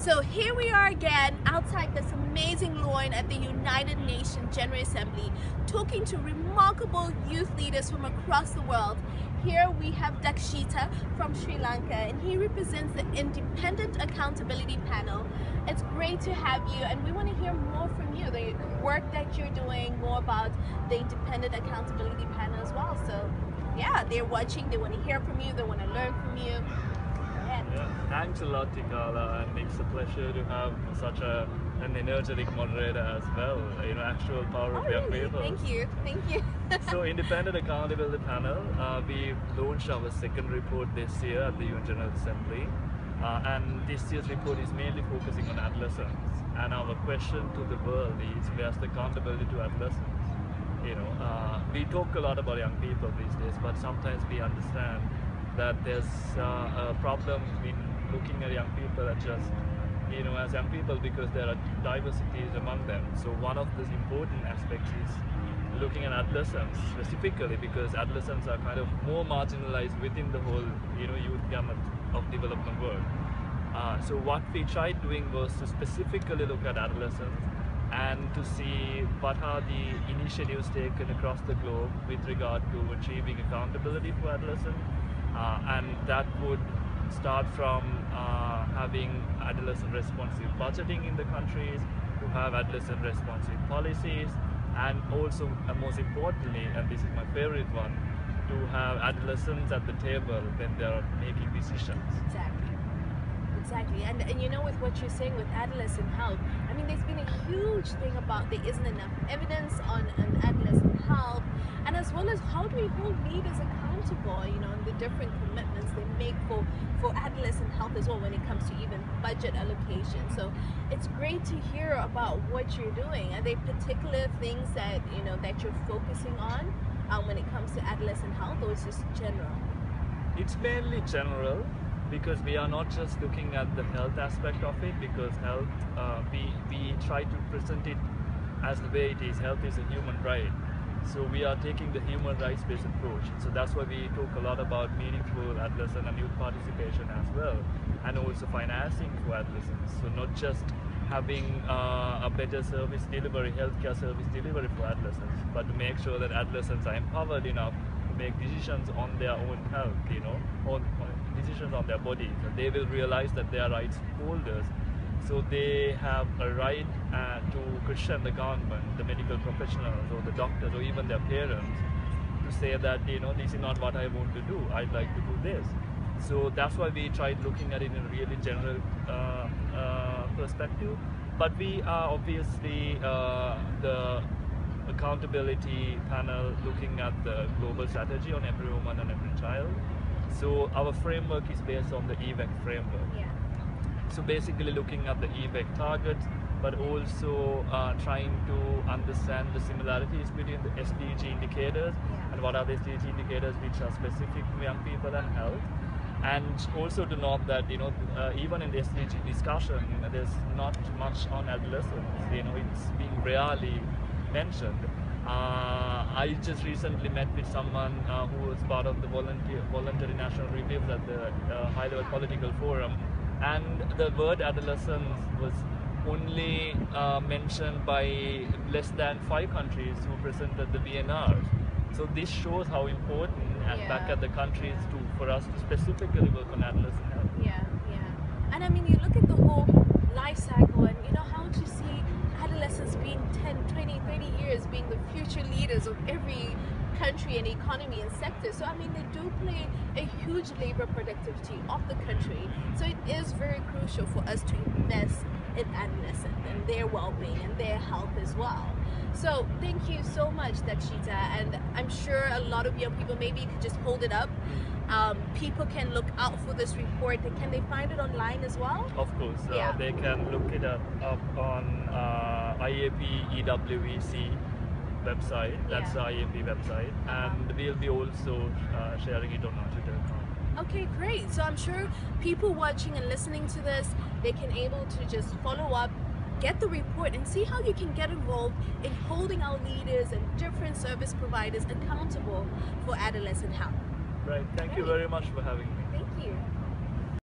So here we are again outside this amazing lawn at the United Nations General Assembly, talking to remarkable youth leaders from across the world. Here we have Daksitha from Sri Lanka, and he represents the Independent Accountability Panel. It's great to have you, and we want to hear more from you, the work that you're doing, more about the Independent Accountability Panel as well. So yeah, they're watching, they want to hear from you, they want to learn from you. Yeah, thanks a lot, Tikhala, and it's a pleasure to have such an energetic moderator as well. You know, actual power of young Really? people. Thank you, thank you. So, Independent Accountability Panel, we launched our second report this year at the UN General Assembly, and this year's report is mainly focusing on adolescents. And our question to the world is, where's the accountability to adolescents? You know, we talk a lot about young people these days, but sometimes we understand that there's a problem in looking at young people as just, you know, as young people, because there are diversities among them. So one of the important aspects is looking at adolescents specifically, because adolescents are kind of more marginalized within the whole, you know, youth gamut of development work. So what we tried doing was to specifically look at adolescents and to see what are the initiatives taken across the globe with regard to achieving accountability for adolescents. And that would start from having adolescent responsive budgeting in the countries, to have adolescent responsive policies, and also, most importantly, and this is my favorite one, to have adolescents at the table when they are making decisions. Exactly, and you know, with what you're saying with adolescent health, I mean, there's been a huge thing about there isn't enough evidence on adolescent health, and as well as how do we hold leaders accountable, you know, and the different commitments they make for adolescent health as well when it comes to even budget allocation. So it's great to hear about what you're doing. Are there particular things that, you know, that you're focusing on when it comes to adolescent health, or is it just general? It's mainly general, because we are not just looking at the health aspect of it, because health, we try to present it as the way it is. Health is a human right. So we are taking the human rights based approach. So that's why we talk a lot about meaningful adolescent and youth participation as well, and also financing for adolescents. So not just having a better service delivery, healthcare service delivery for adolescents, but to make sure that adolescents are empowered enough to make decisions on their own health, you know, on decisions on their body. So they will realize that they are rights holders. So they have a right to question the government, the medical professionals, or the doctors, or even their parents, to say that, you know, this is not what I want to do, I'd like to do this. So that's why we tried looking at it in a really general perspective. But we are obviously the accountability panel looking at the global strategy on every woman and every child. So our framework is based on the EVEC framework. Yeah. So basically looking at the EVEC targets, but also trying to understand the similarities between the SDG indicators, and what are the SDG indicators which are specific to young people and health. And also to note that, you know, even in the SDG discussion, there's not much on adolescents. You know, it's being rarely mentioned. I just recently met with someone who was part of the voluntary national reviews at the high-level political forum, and the word adolescence was only mentioned by less than 5 countries who presented the VNRs. So this shows how important back at the countries for us to specifically work on adolescent health. Yeah. And I mean, you look at the whole life cycle, and you know how to see adolescents being 10, 20, 30 years being the future leaders of every country and economy and sector. So I mean, they do play a huge labor productivity of the country. So it is very crucial for us to invest in adolescents and their well-being and their health as well. So thank you so much, Daksitha, and I'm sure a lot of young people, maybe you could just hold it up. People can look out for this report, and can they find it online as well? Of course, they can look it up on IAP EWEC website. That's the IAP website, and we'll be also sharing it on our Twitter account. Okay, great. So I'm sure people watching and listening to this, they can able to just follow up, get the report, and see how you can get involved in holding our leaders and different service providers accountable for adolescent health. Right. Thank you very much for having me.